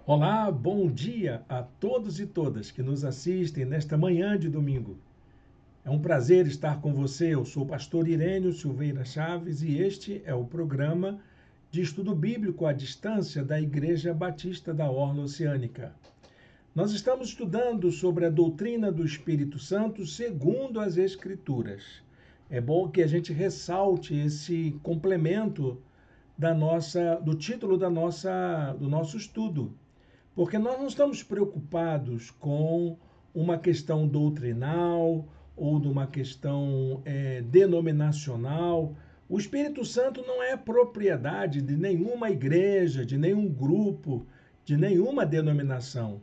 Olá, bom dia a todos e todas que nos assistem nesta manhã de domingo. É um prazer estar com você. Eu sou o pastor Irênio Silveira Chaves e este é o programa de estudo bíblico à distância da Igreja Batista da Orla Oceânica. Nós estamos estudando sobre a doutrina do Espírito Santo segundo as Escrituras. É bom que a gente ressalte esse complemento do título do nosso estudo. Porque nós não estamos preocupados com uma questão doutrinal ou de uma questão denominacional. O Espírito Santo não é propriedade de nenhuma igreja, de nenhum grupo, de nenhuma denominação.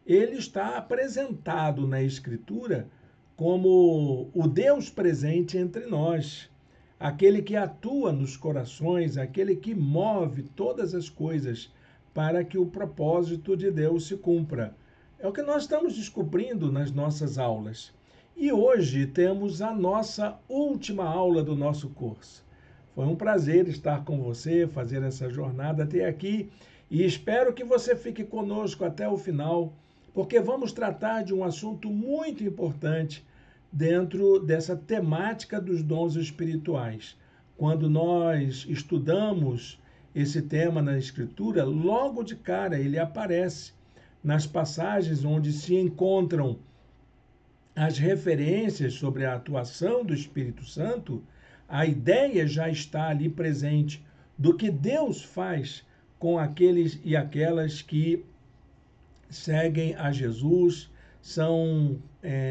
Ele está apresentado na Escritura como o Deus presente entre nós, aquele que atua nos corações, aquele que move todas as coisas para que o propósito de Deus se cumpra. É o que nós estamos descobrindo nas nossas aulas. E hoje temos a nossa última aula do nosso curso. Foi um prazer estar com você, fazer essa jornada até aqui e espero que você fique conosco até o final, porque vamos tratar de um assunto muito importante dentro dessa temática dos dons espirituais. Quando nós estudamos esse tema na Escritura, logo de cara ele aparece nas passagens onde se encontram as referências sobre a atuação do Espírito Santo. A ideia já está ali presente do que Deus faz com aqueles e aquelas que seguem a Jesus,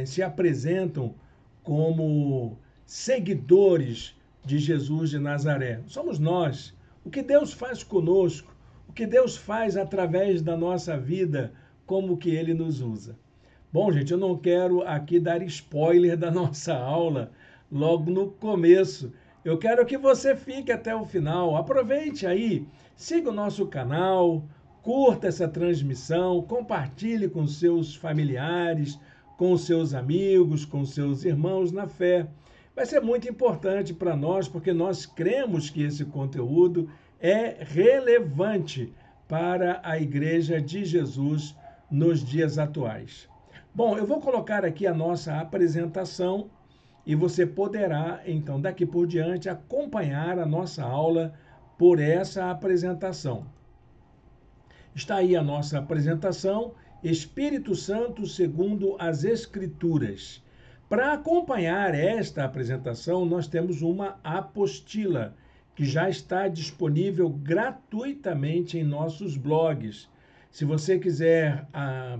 se apresentam como seguidores de Jesus de Nazaré. Somos nós. O que Deus faz conosco, o que Deus faz através da nossa vida, como que Ele nos usa. Bom, gente, eu não quero aqui dar spoiler da nossa aula logo no começo. Eu quero que você fique até o final. Aproveite aí, siga o nosso canal, curta essa transmissão, compartilhe com seus familiares, com seus amigos, com seus irmãos na fé. Vai ser muito importante para nós, porque nós cremos que esse conteúdo é relevante para a Igreja de Jesus nos dias atuais. Bom, eu vou colocar aqui a nossa apresentação e você poderá, então, daqui por diante, acompanhar a nossa aula por essa apresentação. Está aí a nossa apresentação, Espírito Santo segundo as Escrituras. Para acompanhar esta apresentação, nós temos uma apostila que já está disponível gratuitamente em nossos blogs. Se você quiser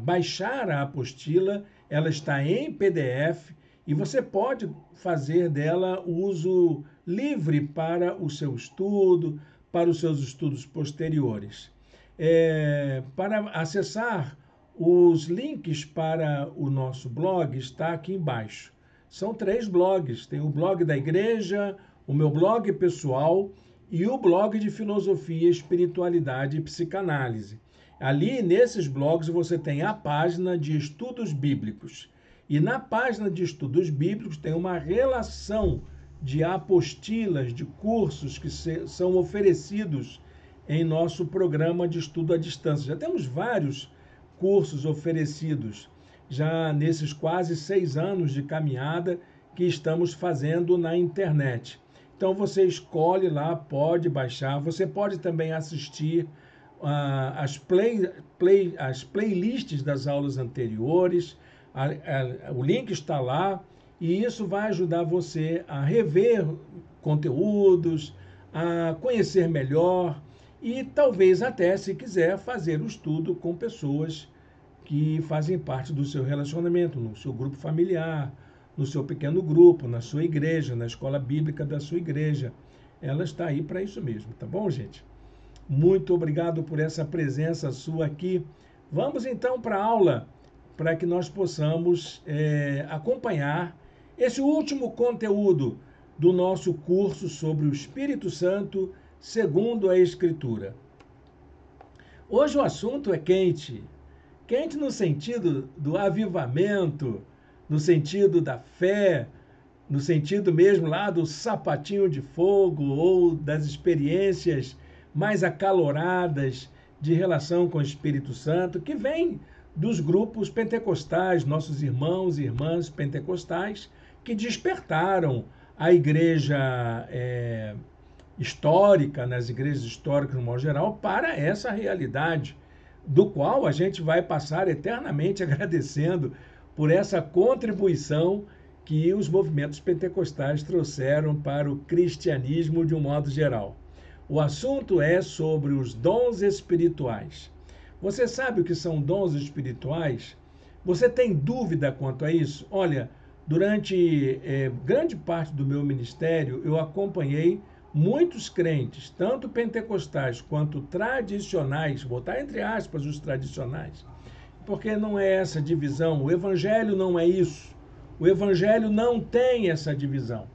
baixar a apostila, ela está em PDF e você pode fazer dela uso livre para o seu estudo, para os seus estudos posteriores. Para acessar os links para o nosso blog, está aqui embaixo. São 3 blogs, tem o blog da igreja, o meu blog pessoal e o blog de filosofia, espiritualidade e psicanálise. Ali, nesses blogs, você tem a página de estudos bíblicos. E na página de estudos bíblicos tem uma relação de apostilas, de cursos que são oferecidos em nosso programa de estudo à distância. Já temos vários cursos oferecidos, já nesses quase 6 anos de caminhada que estamos fazendo na internet. Então você escolhe lá, pode baixar, você pode também assistir as playlists das aulas anteriores, o link está lá, e isso vai ajudar você a rever conteúdos, a conhecer melhor e talvez até, se quiser, fazer o estudo com pessoas que fazem parte do seu relacionamento, no seu grupo familiar, no seu pequeno grupo, na sua igreja, na escola bíblica da sua igreja. Ela está aí para isso mesmo, tá bom, gente? Muito obrigado por essa presença sua aqui. Vamos então para a aula, para que nós possamos acompanhar esse último conteúdo do nosso curso sobre o Espírito Santo segundo a Escritura. Hoje o assunto é quente. Quente no sentido do avivamento, no sentido da fé, no sentido mesmo lá do sapatinho de fogo ou das experiências mais acaloradas de relação com o Espírito Santo, que vem dos grupos pentecostais, nossos irmãos e irmãs pentecostais, que despertaram a igreja histórica, nas igrejas históricas no modo geral, para essa realidade, do qual a gente vai passar eternamente agradecendo por essa contribuição que os movimentos pentecostais trouxeram para o cristianismo de um modo geral. O assunto é sobre os dons espirituais. Você sabe o que são dons espirituais? Você tem dúvida quanto a isso? Olha, durante grande parte do meu ministério, eu acompanhei muitos crentes, tanto pentecostais quanto tradicionais, botar entre aspas os tradicionais, porque não é essa divisão. O evangelho não é isso. O evangelho não tem essa divisão.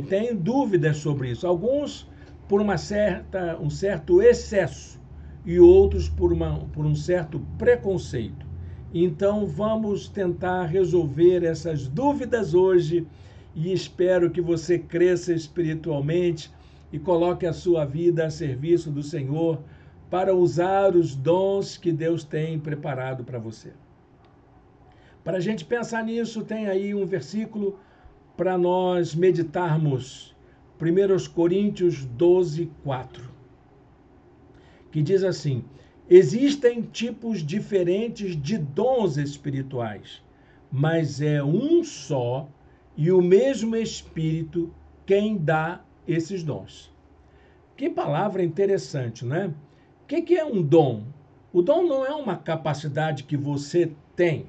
Tem dúvidas sobre isso. Alguns por um certo excesso e outros por um certo preconceito. Então vamos tentar resolver essas dúvidas hoje e espero que você cresça espiritualmente e coloque a sua vida a serviço do Senhor para usar os dons que Deus tem preparado para você. Para a gente pensar nisso, tem aí um versículo para nós meditarmos. 1 Coríntios 12, 4, que diz assim: existem tipos diferentes de dons espirituais, mas é um só e o mesmo Espírito quem dá esses dons. Que palavra interessante, né? O que é um dom? O dom não é uma capacidade que você tem.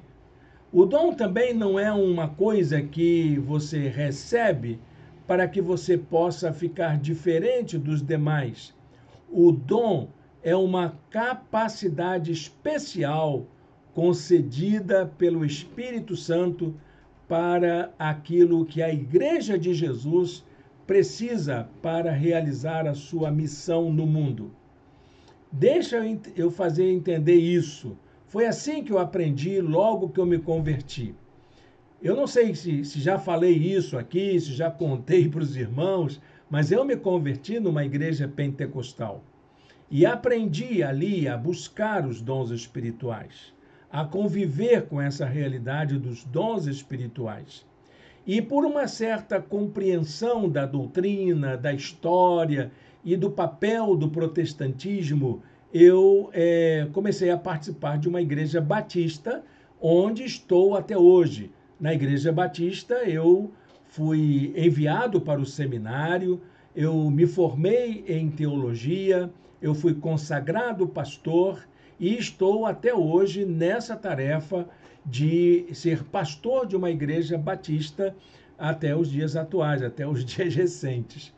O dom também não é uma coisa que você recebe para que você possa ficar diferente dos demais. O dom é uma capacidade especial concedida pelo Espírito Santo para aquilo que a Igreja de Jesus precisa para realizar a sua missão no mundo. Deixa eu fazer entender isso. Foi assim que eu aprendi logo que eu me converti. Eu não sei se já falei isso aqui, se já contei para os irmãos, mas eu me converti numa igreja pentecostal. E aprendi ali a buscar os dons espirituais, a conviver com essa realidade dos dons espirituais. E por uma certa compreensão da doutrina, da história e do papel do protestantismo, eu comecei a participar de uma igreja batista, onde estou até hoje. Na igreja batista, eu fui enviado para o seminário, eu me formei em teologia, eu fui consagrado pastor e estou até hoje nessa tarefa de ser pastor de uma igreja batista até os dias atuais, até os dias recentes.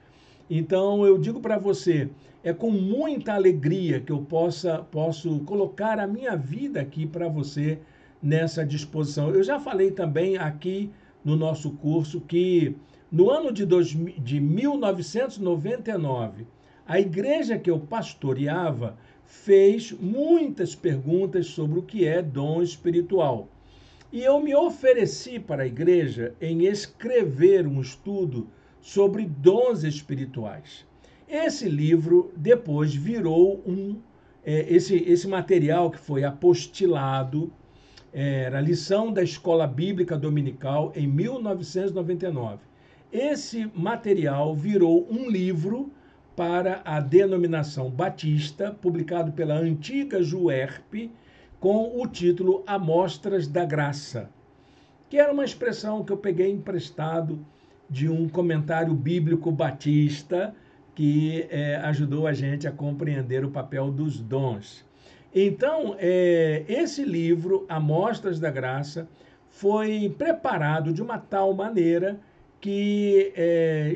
Então, eu digo para você, é com muita alegria que eu posso colocar a minha vida aqui para você nessa disposição. Eu já falei também aqui no nosso curso que no ano de 1999, a igreja que eu pastoreava fez muitas perguntas sobre o que é dom espiritual. E eu me ofereci para a igreja em escrever um estudo sobre dons espirituais. Esse livro depois virou esse material que foi apostilado, era a lição da Escola Bíblica Dominical em 1999. Esse material virou um livro para a denominação batista, publicado pela antiga JUERP, com o título Amostras da Graça, que era uma expressão que eu peguei emprestado de um comentário bíblico batista que ajudou a gente a compreender o papel dos dons. Então, esse livro, Amostras da Graça, foi preparado de uma tal maneira que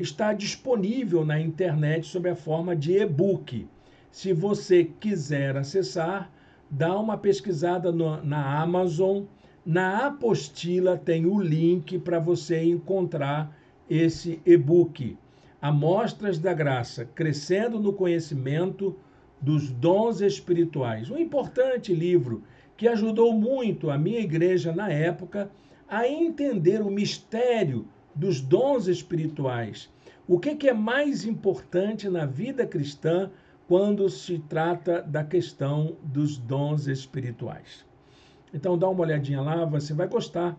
está disponível na internet sob a forma de e-book. Se você quiser acessar, dá uma pesquisada na Amazon. Na apostila tem o link para você encontrar esse e-book. Amostras da Graça, crescendo no conhecimento dos dons espirituais. Um importante livro que ajudou muito a minha igreja na época a entender o mistério dos dons espirituais. O que é mais importante na vida cristã quando se trata da questão dos dons espirituais. Então, dá uma olhadinha lá, você vai gostar.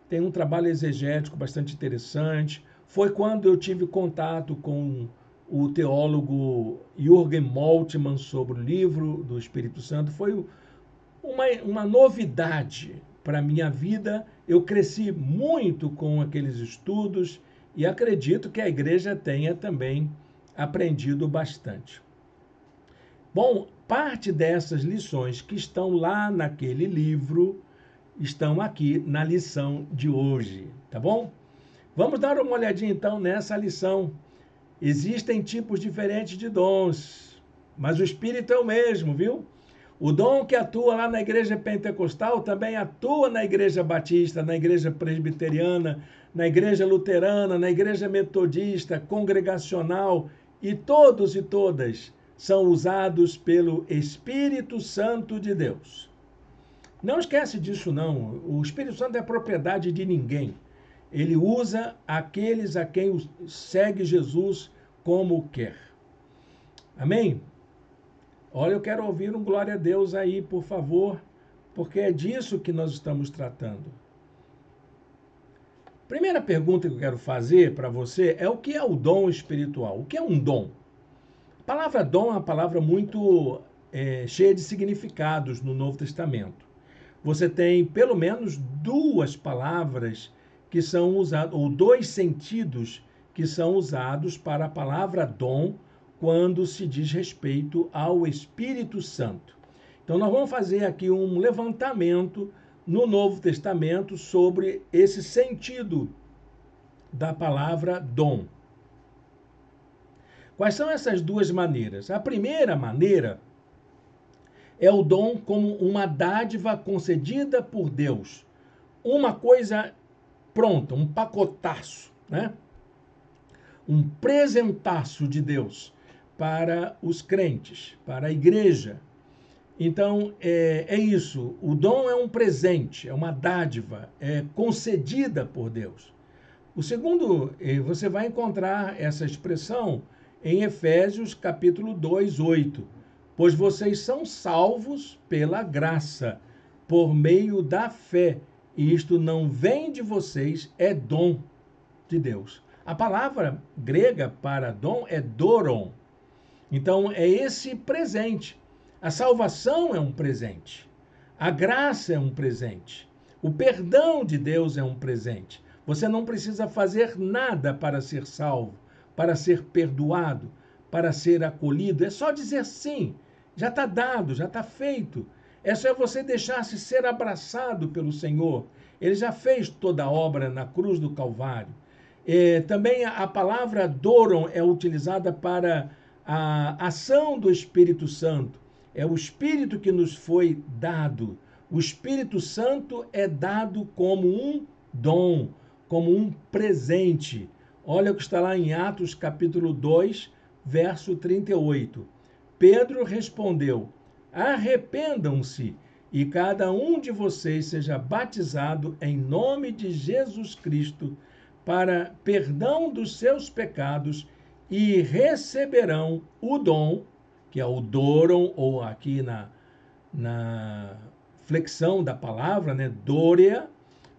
Tem um trabalho exegético bastante interessante. Foi quando eu tive contato com o teólogo Jürgen Moltmann sobre o livro do Espírito Santo. Foi uma novidade para a minha vida. Eu cresci muito com aqueles estudos e acredito que a igreja tenha também aprendido bastante. Bom, parte dessas lições que estão lá naquele livro estão aqui na lição de hoje, tá bom? Vamos dar uma olhadinha então nessa lição. Existem tipos diferentes de dons, mas o Espírito é o mesmo, viu? O dom que atua lá na igreja pentecostal também atua na igreja batista, na igreja presbiteriana, na igreja luterana, na igreja metodista, congregacional, e todos e todas são usados pelo Espírito Santo de Deus. Não esquece disso, não. O Espírito Santo é propriedade de ninguém. Ele usa aqueles a quem segue Jesus como quer. Amém? Olha, eu quero ouvir um glória a Deus aí, por favor, porque é disso que nós estamos tratando. Primeira pergunta que eu quero fazer para você é: o que é o dom espiritual? O que é um dom? A palavra dom é uma palavra muito cheia de significados no Novo Testamento. Você tem pelo menos duas palavras que são usadas, ou dois sentidos que são usados para a palavra dom quando se diz respeito ao Espírito Santo. Então, nós vamos fazer aqui um levantamento no Novo Testamento sobre esse sentido da palavra dom. Quais são essas duas maneiras? A primeira maneira é o dom como uma dádiva concedida por Deus. Uma coisa pronta, um pacotaço, né? Um presentaço de Deus para os crentes, para a igreja. Então, é isso. O dom é um presente, é uma dádiva, é concedida por Deus. O segundo, você vai encontrar essa expressão em Efésios capítulo 2, 8. Pois vocês são salvos pela graça, por meio da fé. E isto não vem de vocês, é dom de Deus. A palavra grega para dom é doron. Então, é esse presente. A salvação é um presente. A graça é um presente. O perdão de Deus é um presente. Você não precisa fazer nada para ser salvo, para ser perdoado, para ser acolhido. É só dizer sim. Já está dado, já está feito. É só você deixar-se ser abraçado pelo Senhor. Ele já fez toda a obra na cruz do Calvário. Também a palavra doron é utilizada para a ação do Espírito Santo. É o Espírito que nos foi dado. O Espírito Santo é dado como um dom, como um presente. Olha o que está lá em Atos capítulo 2, verso 38. Pedro respondeu: arrependam-se e cada um de vocês seja batizado em nome de Jesus Cristo para perdão dos seus pecados e receberão o dom, que é o doron, ou aqui na flexão da palavra, né, dória,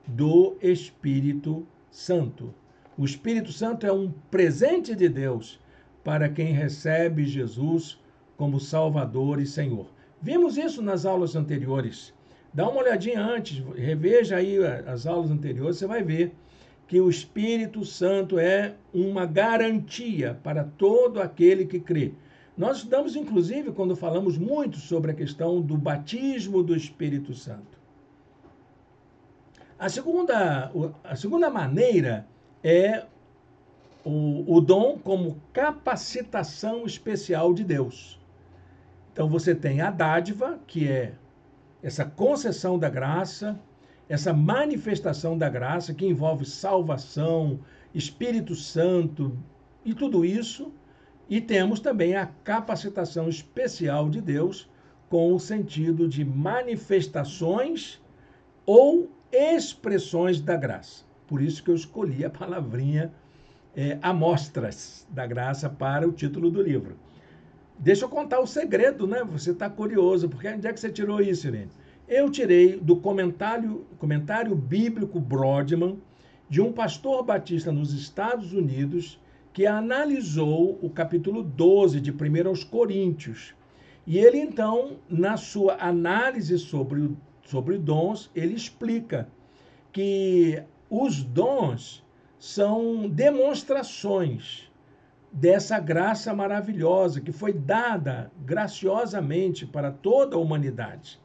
do Espírito Santo. O Espírito Santo é um presente de Deus para quem recebe Jesus como Salvador e Senhor. Vimos isso nas aulas anteriores. Dá uma olhadinha antes, reveja aí as aulas anteriores, você vai ver que o Espírito Santo é uma garantia para todo aquele que crê. Nós estudamos, inclusive, quando falamos muito sobre a questão do batismo do Espírito Santo. A segunda maneira é o dom como capacitação especial de Deus. Então, você tem a dádiva, que é essa concessão da graça, essa manifestação da graça, que envolve salvação, Espírito Santo e tudo isso. E temos também a capacitação especial de Deus, com o sentido de manifestações ou expressões da graça. Por isso que eu escolhi a palavrinha amostras da graça para o título do livro. Deixa eu contar o segredo, né? Você está curioso, porque onde é que você tirou isso, Irene? Eu tirei do comentário bíblico Brodmann, de um pastor batista nos Estados Unidos, que analisou o capítulo 12 de 1 aos Coríntios. E ele, então, na sua análise sobre dons, ele explica que os dons são demonstrações dessa graça maravilhosa que foi dada graciosamente para toda a humanidade.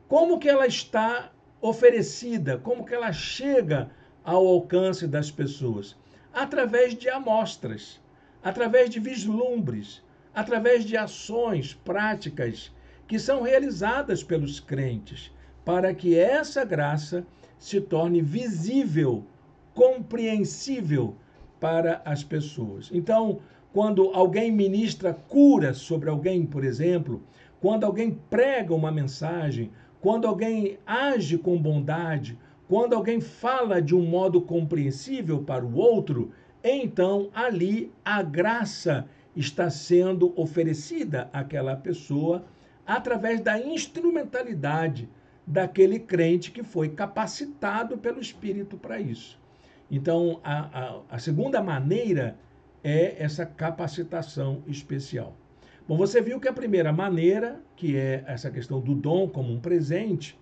Como que ela está oferecida? Como que ela chega ao alcance das pessoas? Através de amostras, através de vislumbres, através de ações práticas que são realizadas pelos crentes, para que essa graça se torne visível, compreensível para as pessoas. Então, quando alguém ministra cura sobre alguém, por exemplo, quando alguém prega uma mensagem, quando alguém age com bondade, quando alguém fala de um modo compreensível para o outro, então ali a graça está sendo oferecida àquela pessoa através da instrumentalidade daquele crente que foi capacitado pelo Espírito para isso. Então, a segunda maneira é essa capacitação especial. Bom, você viu que a primeira maneira, que é essa questão do dom como um presente,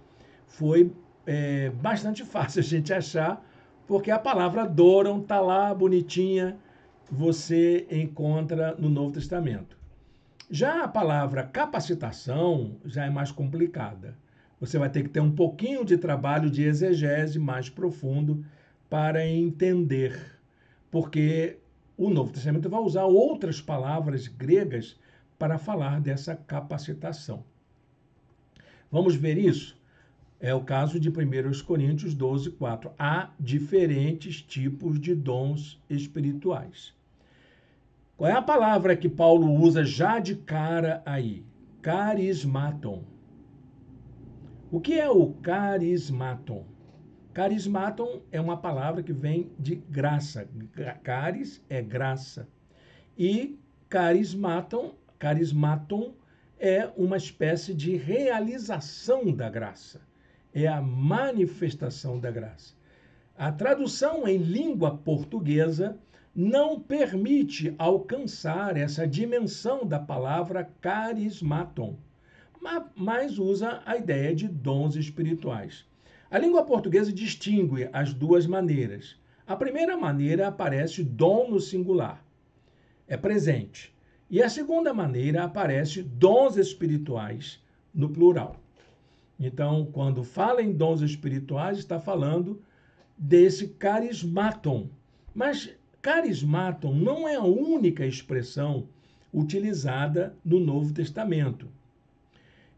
foi bastante fácil a gente achar, porque a palavra doron está lá bonitinha, você encontra no Novo Testamento. Já a palavra capacitação já é mais complicada. Você vai ter que ter um pouquinho de trabalho de exegese mais profundo para entender, porque o Novo Testamento vai usar outras palavras gregas para falar dessa capacitação. Vamos ver isso? É o caso de 1 Coríntios 12, 4. Há diferentes tipos de dons espirituais. Qual é a palavra que Paulo usa já de cara aí? Carismaton. O que é o carismaton? Carismaton é uma palavra que vem de graça. Caris é graça. E carismaton é uma espécie de realização da graça. É a manifestação da graça. A tradução em língua portuguesa não permite alcançar essa dimensão da palavra carismaton, mas usa a ideia de dons espirituais. A língua portuguesa distingue as duas maneiras. A primeira maneira aparece dom no singular, é presente. E a segunda maneira aparece dons espirituais no plural. Então, quando fala em dons espirituais, está falando desse carismaton. Mas carismaton não é a única expressão utilizada no Novo Testamento.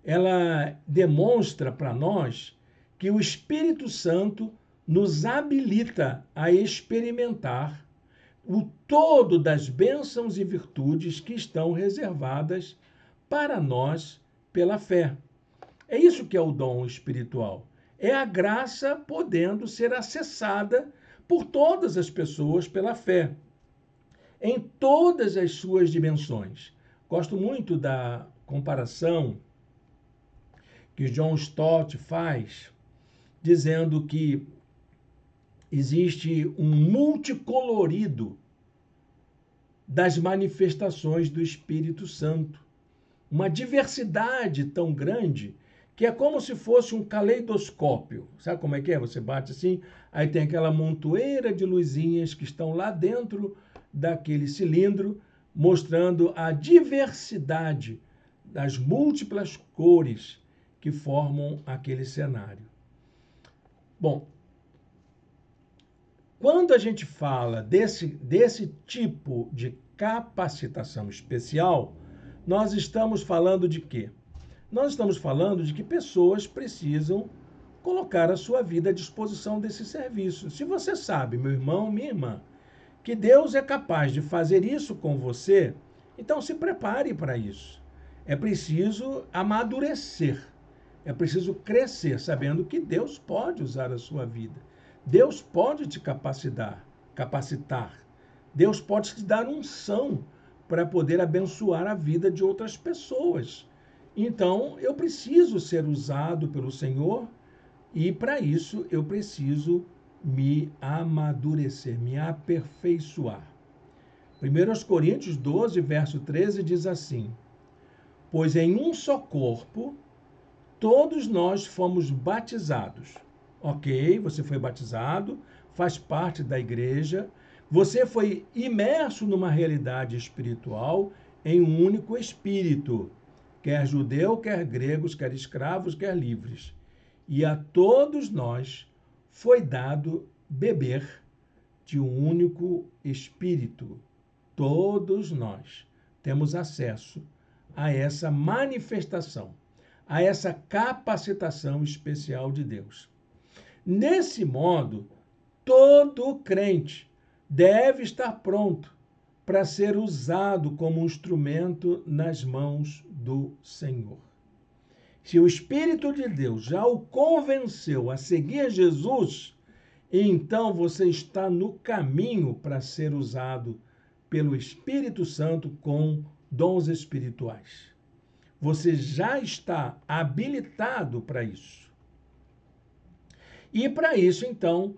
Ela demonstra para nós que o Espírito Santo nos habilita a experimentar o todo das bênçãos e virtudes que estão reservadas para nós pela fé. É isso que é o dom espiritual. É a graça podendo ser acessada por todas as pessoas pela fé, em todas as suas dimensões. Gosto muito da comparação que John Stott faz, dizendo que existe um multicolorido das manifestações do Espírito Santo. Uma diversidade tão grande que é como se fosse um caleidoscópio. Sabe como é que é? Você bate assim, aí tem aquela montoeira de luzinhas que estão lá dentro daquele cilindro, mostrando a diversidade das múltiplas cores que formam aquele cenário. Bom, quando a gente fala desse tipo de capacitação especial, nós estamos falando de quê? Nós estamos falando de que pessoas precisam colocar a sua vida à disposição desse serviço. Se você sabe, meu irmão, minha irmã, que Deus é capaz de fazer isso com você, então se prepare para isso. É preciso amadurecer, é preciso crescer, sabendo que Deus pode usar a sua vida. Deus pode te capacitar. Deus pode te dar unção para poder abençoar a vida de outras pessoas. Então, eu preciso ser usado pelo Senhor e, para isso, eu preciso me amadurecer, me aperfeiçoar. 1 Coríntios 12, verso 13 diz assim: pois em um só corpo todos nós fomos batizados. Ok, você foi batizado, faz parte da igreja, você foi imerso numa realidade espiritual em um único espírito, quer judeu, quer gregos, quer escravos, quer livres. E a todos nós foi dado beber de um único espírito. Todos nós temos acesso a essa manifestação, a essa capacitação especial de Deus. Nesse modo, todo crente deve estar pronto para ser usado como um instrumento nas mãos do Senhor. Se o Espírito de Deus já o convenceu a seguir Jesus, então você está no caminho para ser usado pelo Espírito Santo com dons espirituais. Você já está habilitado para isso. E para isso, então,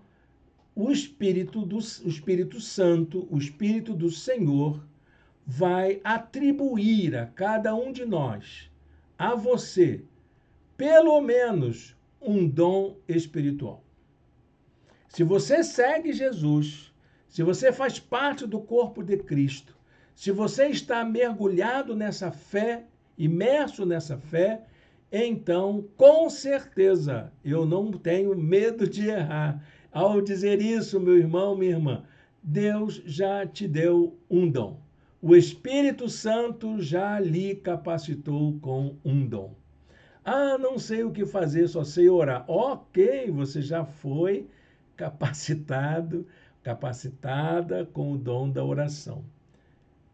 o Espírito Santo, o Espírito do Senhor, vai atribuir a cada um de nós, a você, pelo menos um dom espiritual. Se você segue Jesus, se você faz parte do corpo de Cristo, se você está mergulhado nessa fé, imerso nessa fé, então, com certeza, eu não tenho medo de errar. Ao dizer isso, meu irmão, minha irmã, Deus já te deu um dom. O Espírito Santo já lhe capacitou com um dom. Ah, não sei o que fazer, só sei orar. Ok, você já foi capacitado, capacitada com o dom da oração.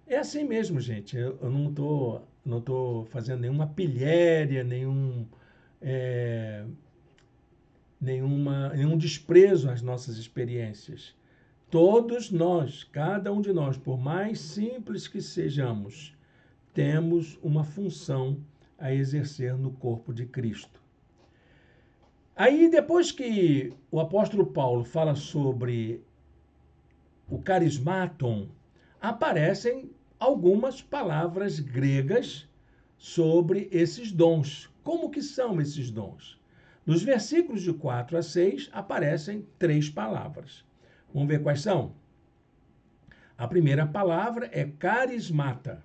É assim mesmo, gente. Eu não tô fazendo nenhuma pilhéria, nenhum desprezo às nossas experiências. Todos nós, cada um de nós, por mais simples que sejamos, temos uma função a exercer no corpo de Cristo. Aí, depois que o apóstolo Paulo fala sobre o carismaton, aparecem algumas palavras gregas sobre esses dons. Como que são esses dons? Nos versículos de 4 a 6 aparecem 3 palavras. Vamos ver quais são? A primeira palavra é carismata,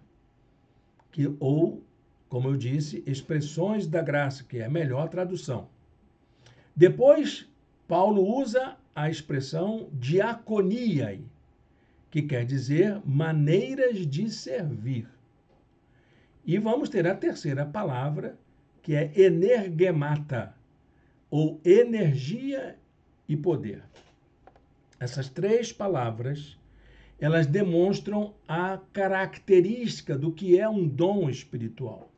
ou, como eu disse, expressões da graça, que é a melhor tradução. Depois, Paulo usa a expressão diaconia, que quer dizer maneiras de servir. E vamos ter a terceira palavra, que é energemata, ou energia e poder. Essas 3 palavras, elas demonstram a característica do que é um dom espiritual.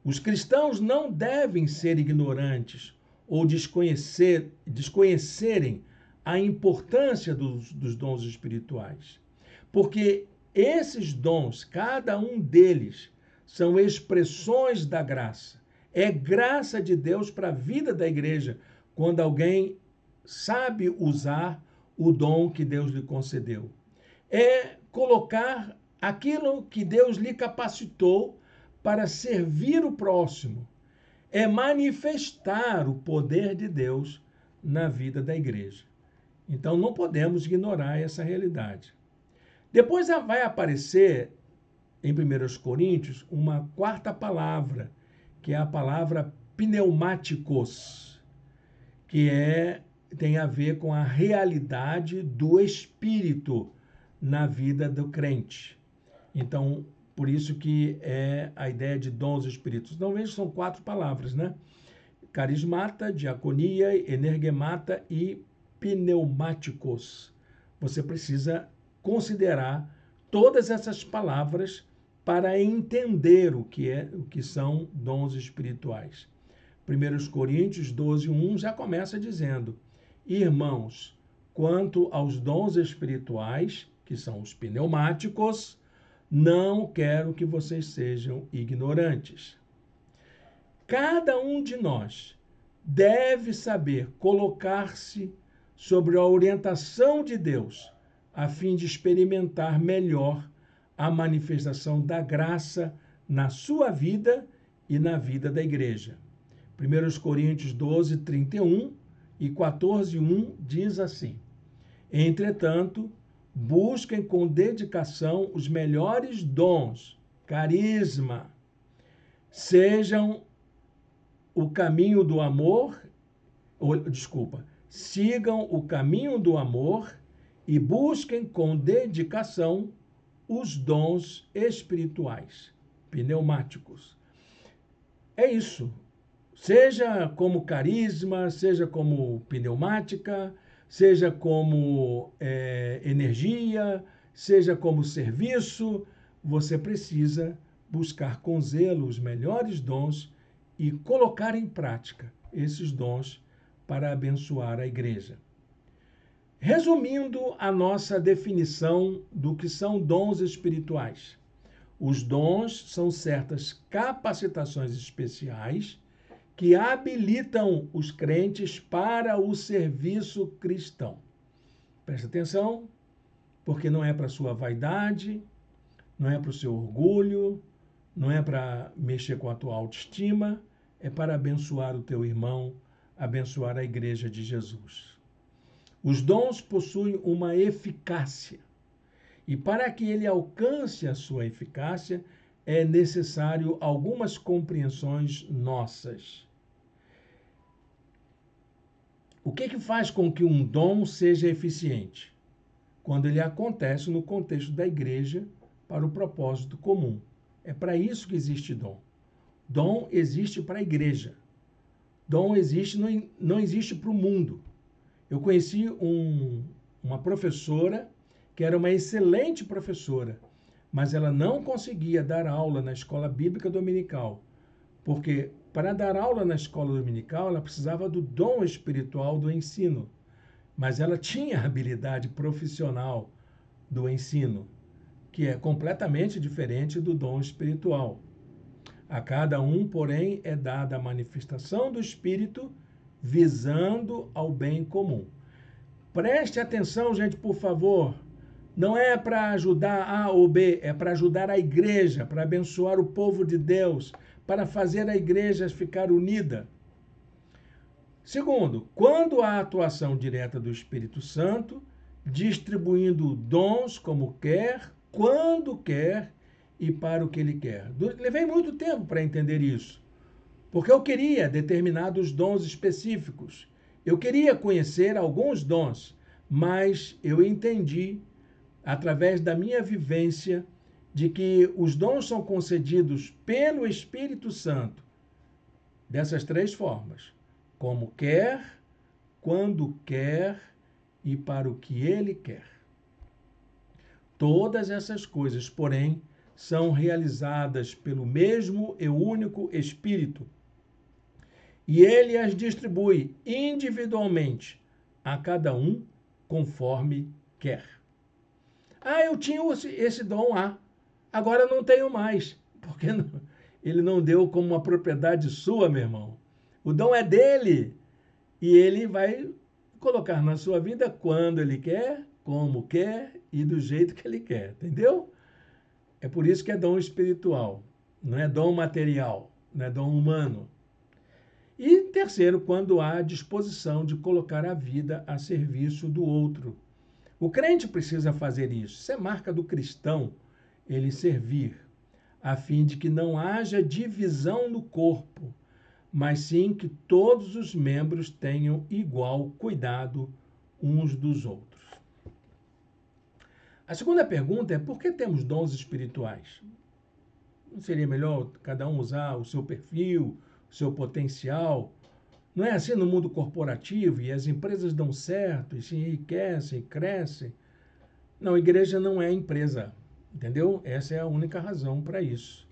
Os cristãos não devem ser ignorantes ou desconhecerem a importância dos dons espirituais, porque esses dons, cada um deles, são expressões da graça. É graça de Deus para a vida da igreja quando alguém sabe usar o dom que Deus lhe concedeu. É colocar aquilo que Deus lhe capacitou para servir o próximo. É manifestar o poder de Deus na vida da igreja. Então, não podemos ignorar essa realidade. Depois vai aparecer, em 1 Coríntios, uma quarta palavra, que é a palavra pneumáticos, que tem a ver com a realidade do Espírito na vida do crente. Então, por isso que é a ideia de dons espíritos. Então, veja, são 4 palavras, né? Carismata, diaconia, energemata e pneumáticos. Você precisa considerar todas essas palavras para entender o que são dons espirituais. 1 Coríntios 12, 1 já começa dizendo: irmãos, quanto aos dons espirituais, que são os pneumáticos, não quero que vocês sejam ignorantes. Cada um de nós deve saber colocar-se sobre a orientação de Deus, a fim de experimentar melhor a manifestação da graça na sua vida e na vida da igreja. 1 Coríntios 12, 31 e 14, 1 diz assim: Entretanto, busquem com dedicação os melhores dons, carisma, sejam o caminho do amor, sigam o caminho do amor e busquem com dedicação os dons espirituais, pneumáticos. É isso. Seja como carisma, seja como pneumática, seja como energia, seja como serviço, você precisa buscar com zelo os melhores dons e colocar em prática esses dons para abençoar a igreja. Resumindo a nossa definição do que são dons espirituais. Os dons são certas capacitações especiais que habilitam os crentes para o serviço cristão. Presta atenção, porque não é para sua vaidade, não é para o seu orgulho, não é para mexer com a tua autoestima, é para abençoar o teu irmão, abençoar a igreja de Jesus. Os dons possuem uma eficácia, e para que ele alcance a sua eficácia, é necessário algumas compreensões nossas. O que faz com que um dom seja eficiente? Quando ele acontece no contexto da igreja para o propósito comum. É para isso que existe dom. Dom existe para a igreja. Dom existe, não existe para o mundo. Eu conheci uma professora que era uma excelente professora, mas ela não conseguia dar aula na escola bíblica dominical, porque para dar aula na escola dominical ela precisava do dom espiritual do ensino, mas ela tinha a habilidade profissional do ensino, que é completamente diferente do dom espiritual. A cada um, porém, é dada a manifestação do Espírito visando ao bem comum. Preste atenção, gente, por favor. Não é para ajudar A ou B, é para ajudar a igreja, para abençoar o povo de Deus, para fazer a igreja ficar unida. Segundo, quando há atuação direta do Espírito Santo, distribuindo dons como quer, quando quer e para o que ele quer. Levei muito tempo para entender isso, porque eu queria determinados dons específicos. Eu queria conhecer alguns dons, mas eu entendi, através da minha vivência, de que os dons são concedidos pelo Espírito Santo dessas três formas: como quer, quando quer e para o que ele quer. Todas essas coisas, porém, são realizadas pelo mesmo e único Espírito, e ele as distribui individualmente a cada um conforme quer. Eu tinha esse dom A, agora não tenho mais, porque ele não deu como uma propriedade sua, meu irmão. O dom é dele e ele vai colocar na sua vida quando ele quer, como quer e do jeito que ele quer, entendeu? É por isso que é dom espiritual, não é dom material, não é dom humano. E terceiro, quando há disposição de colocar a vida a serviço do outro. O crente precisa fazer isso. Isso é marca do cristão, ele servir, a fim de que não haja divisão no corpo, mas sim que todos os membros tenham igual cuidado uns dos outros. A segunda pergunta é: por que temos dons espirituais? Não seria melhor cada um usar o seu perfil, o seu potencial? Não é assim no mundo corporativo e as empresas dão certo e se enriquecem, crescem? Não, a igreja não é empresa, entendeu? Essa é a única razão para isso.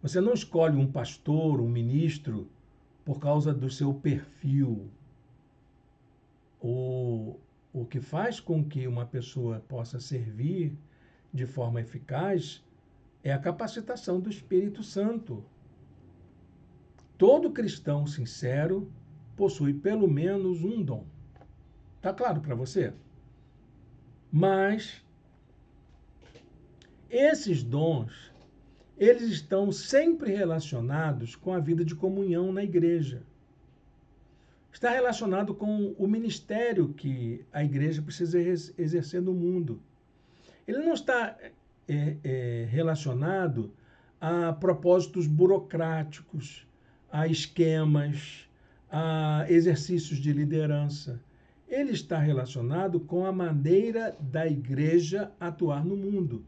Você não escolhe um pastor, um ministro, por causa do seu perfil. O que faz com que uma pessoa possa servir de forma eficaz é a capacitação do Espírito Santo. Todo cristão sincero possui pelo menos um dom. Tá claro para você? Mas esses dons, eles estão sempre relacionados com a vida de comunhão na igreja. Está relacionado com o ministério que a igreja precisa exercer no mundo. Ele não está relacionado a propósitos burocráticos, a esquemas, a exercícios de liderança. Ele está relacionado com a maneira da igreja atuar no mundo.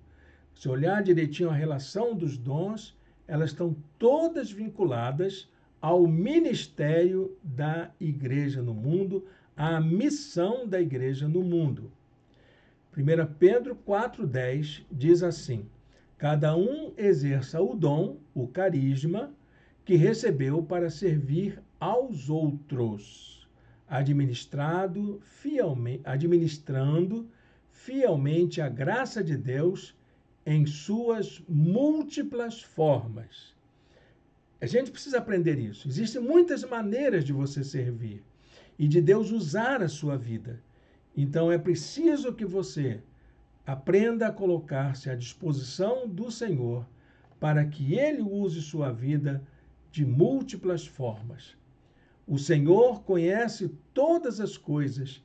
Se olhar direitinho a relação dos dons, elas estão todas vinculadas ao ministério da igreja no mundo, à missão da igreja no mundo. 1 Pedro 4,10 diz assim: cada um exerça o dom, o carisma, que recebeu para servir aos outros, administrando fielmente a graça de Deus em suas múltiplas formas. A gente precisa aprender isso. Existem muitas maneiras de você servir e de Deus usar a sua vida. Então é preciso que você aprenda a colocar-se à disposição do Senhor para que Ele use sua vida de múltiplas formas. O Senhor conhece todas as coisas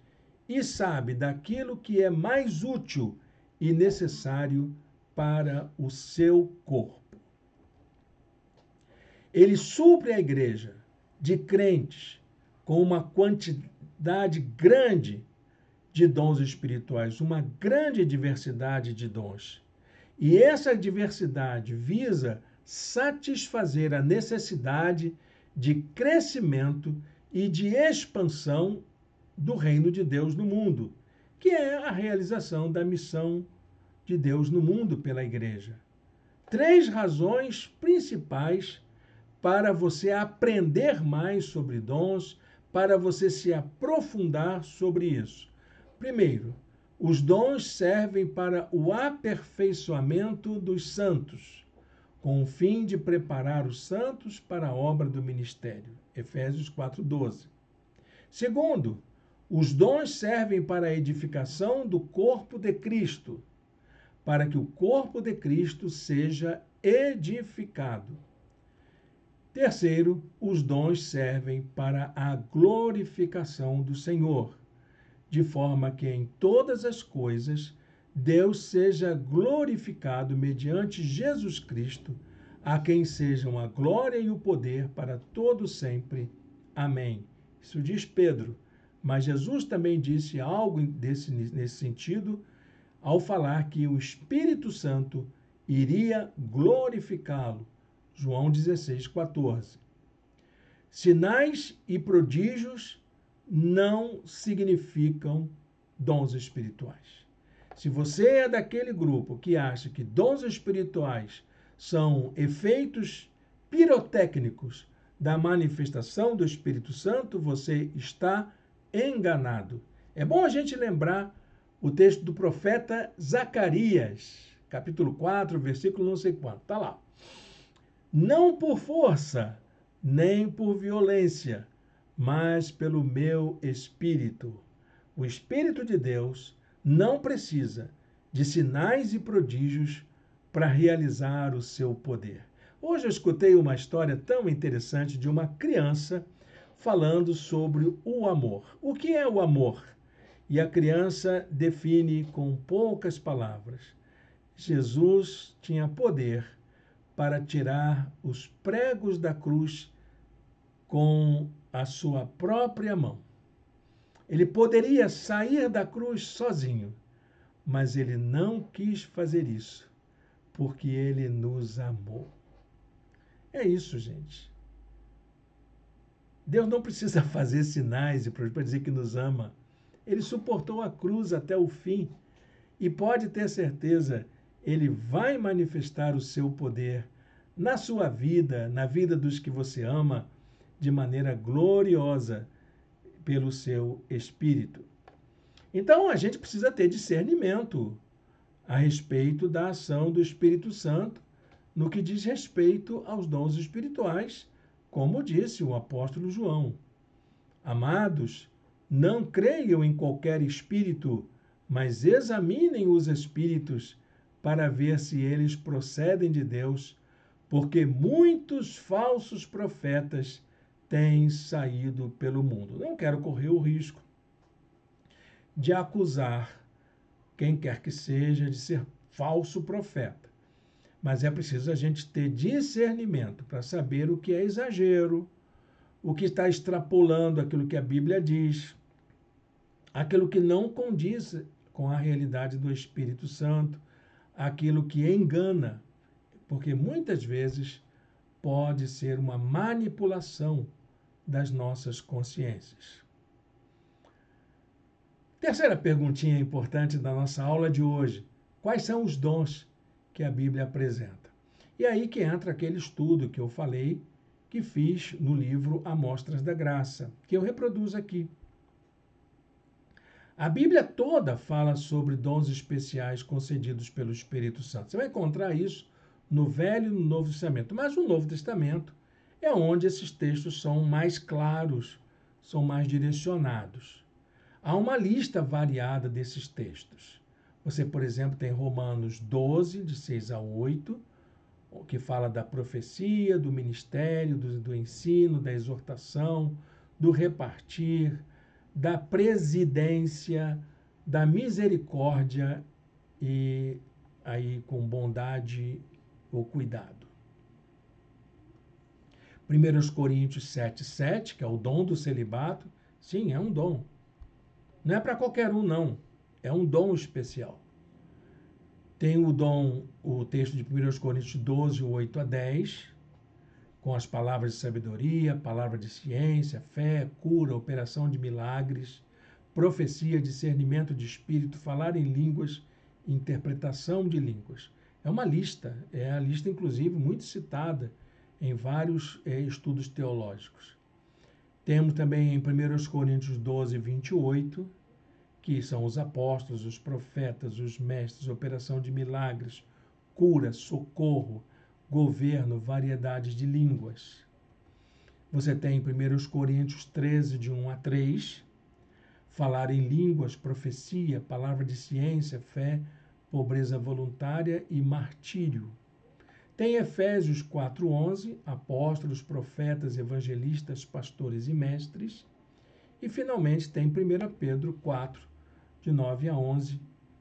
e sabe daquilo que é mais útil e necessário para o seu corpo. Ele supre a igreja de crentes com uma quantidade grande de dons espirituais, uma grande diversidade de dons. E essa diversidade visa satisfazer a necessidade de crescimento e de expansão do reino de Deus no mundo, que é a realização da missão de Deus no mundo pela igreja. 3 razões principais para você aprender mais sobre dons, para você se aprofundar sobre isso. Primeiro, os dons servem para o aperfeiçoamento dos santos, com o fim de preparar os santos para a obra do ministério. Efésios 4:12. Segundo, os dons servem para a edificação do corpo de Cristo, para que o corpo de Cristo seja edificado. Terceiro, os dons servem para a glorificação do Senhor, de forma que em todas as coisas Deus seja glorificado mediante Jesus Cristo, a quem sejam a glória e o poder para todo sempre. Amém. Isso diz Pedro, mas Jesus também disse algo nesse sentido, ao falar que o Espírito Santo iria glorificá-lo. João 16,14. Sinais e prodígios não significam dons espirituais. Se você é daquele grupo que acha que dons espirituais são efeitos pirotécnicos da manifestação do Espírito Santo, você está enganado. É bom a gente lembrar o texto do profeta Zacarias, capítulo 4, versículo não sei quanto. Está lá. Não por força, nem por violência, mas pelo meu Espírito. O Espírito de Deus não precisa de sinais e prodígios para realizar o seu poder. Hoje eu escutei uma história tão interessante de uma criança falando sobre o amor. O que é o amor? E a criança define com poucas palavras. Jesus tinha poder para tirar os pregos da cruz com a sua própria mão. Ele poderia sair da cruz sozinho, mas ele não quis fazer isso, porque ele nos amou. É isso, gente. Deus não precisa fazer sinais para dizer que nos ama. Ele suportou a cruz até o fim e pode ter certeza, ele vai manifestar o seu poder na sua vida, na vida dos que você ama, de maneira gloriosa pelo seu Espírito. Então, a gente precisa ter discernimento a respeito da ação do Espírito Santo no que diz respeito aos dons espirituais, como disse o apóstolo João. Amados, não creiam em qualquer espírito, mas examinem os espíritos para ver se eles procedem de Deus, porque muitos falsos profetas têm saído pelo mundo. Não quero correr o risco de acusar quem quer que seja de ser falso profeta. Mas é preciso a gente ter discernimento para saber o que é exagero, o que está extrapolando aquilo que a Bíblia diz, aquilo que não condiz com a realidade do Espírito Santo, aquilo que engana, porque muitas vezes pode ser uma manipulação das nossas consciências. Terceira perguntinha importante da nossa aula de hoje: quais são os dons que a Bíblia apresenta? E aí que entra aquele estudo que eu falei, que fiz no livro Amostras da Graça, que eu reproduzo aqui. A Bíblia toda fala sobre dons especiais concedidos pelo Espírito Santo. Você vai encontrar isso no Velho e no Novo Testamento. Mas o Novo Testamento é onde esses textos são mais claros, são mais direcionados. Há uma lista variada desses textos. Você, por exemplo, tem Romanos 12, de 6 a 8, que fala da profecia, do ministério, do ensino, da exortação, do repartir, da presidência, da misericórdia e aí com bondade ou cuidado. 1 Coríntios 7:7, que é o dom do celibato, sim, é um dom. Não é para qualquer um, não. É um dom especial. Tem o dom, o texto de 1 Coríntios 12, 8 a 10, com as palavras de sabedoria, palavra de ciência, fé, cura, operação de milagres, profecia, discernimento de espírito, falar em línguas, interpretação de línguas. É uma lista, é a lista, inclusive, muito citada em vários estudos teológicos. Temos também em 1 Coríntios 12, 28, que são os apóstolos, os profetas, os mestres, operação de milagres, cura, socorro, governo, variedades de línguas. Você tem em 1 Coríntios 13, de 1 a 3, falar em línguas, profecia, palavra de ciência, fé, pobreza voluntária e martírio. Tem Efésios 4:11, apóstolos, profetas, evangelistas, pastores e mestres. E, finalmente, tem 1 Pedro 4, de 9 a 11,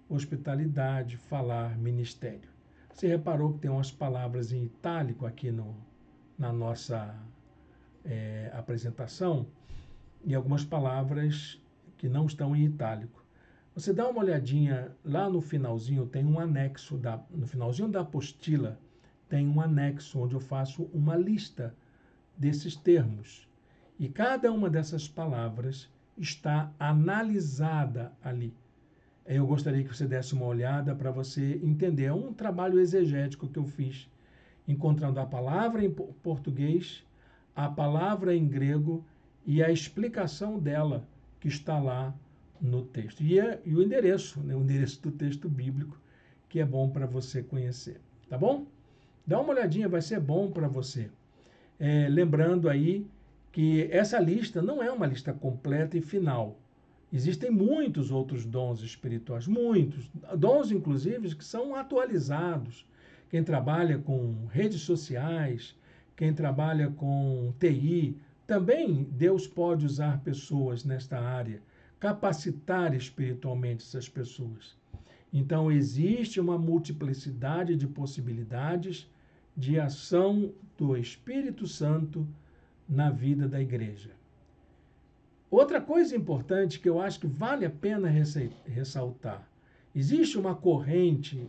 hospitalidade, falar, ministério. Você reparou que tem umas palavras em itálico aqui na nossa apresentação e algumas palavras que não estão em itálico. Você dá uma olhadinha lá no finalzinho, tem um anexo, no finalzinho da apostila, tem um anexo onde eu faço uma lista desses termos. E cada uma dessas palavras está analisada ali. Eu gostaria que você desse uma olhada para você entender. É um trabalho exegético que eu fiz, encontrando a palavra em português, a palavra em grego e a explicação dela que está lá no texto. E o endereço, né, o endereço do texto bíblico, que é bom para você conhecer. Tá bom? Dá uma olhadinha, vai ser bom para você. Lembrando aí que essa lista não é uma lista completa e final. Existem muitos outros dons espirituais, muitos. Dons, inclusive, que são atualizados. Quem trabalha com redes sociais, quem trabalha com TI, também Deus pode usar pessoas nesta área, capacitar espiritualmente essas pessoas. Então, existe uma multiplicidade de possibilidades de ação do Espírito Santo na vida da igreja. Outra coisa importante que eu acho que vale a pena ressaltar: existe uma corrente